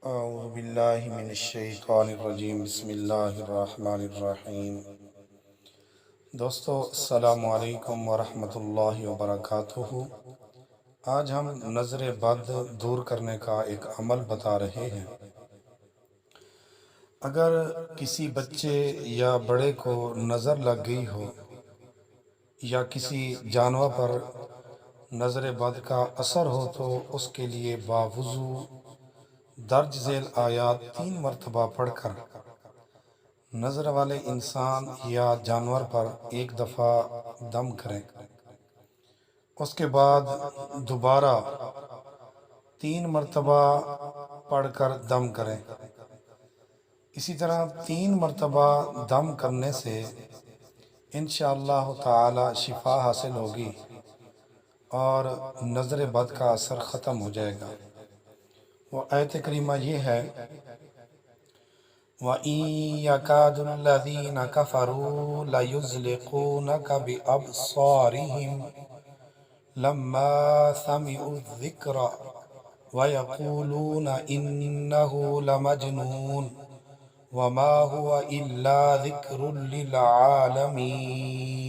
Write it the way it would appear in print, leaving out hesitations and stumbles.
اعوذ باللہ من الشیطان الرجیم، بسم اللہ الرحمن الرحیم۔ دوستو السلام علیکم ورحمۃ اللہ وبرکاتہ۔ آج ہم نظر بد دور کرنے کا ایک عمل بتا رہے ہیں۔ اگر کسی بچے یا بڑے کو نظر لگ گئی ہو یا کسی جانور پر نظر بد کا اثر ہو تو اس کے لیے باوضو درج ذیل آیات 3 مرتبہ پڑھ کر نظر والے انسان یا جانور پر ایک دفعہ دم کریں، اس کے بعد دوبارہ 3 مرتبہ پڑھ کر دم کریں۔ اسی طرح 3 مرتبہ دم کرنے سے انشاءاللہ تعالی شفا حاصل ہوگی اور نظر بد کا اثر ختم ہو جائے گا۔ وہ آیت کریمہ یہ ہے، وَإِن يَكَادُ الَّذِينَ كَفَرُوا لَيُزْلِقُونَكَ بِأَبْصَارِهِمْ لَمَّا سَمِعُوا الذِّكْرَ وَيَقُولُونَ إِنَّهُ لَمَجْنُونٌ وَمَا هُوَ إِلَّا ذِكْرٌ لِلْعَالَمِينَ۔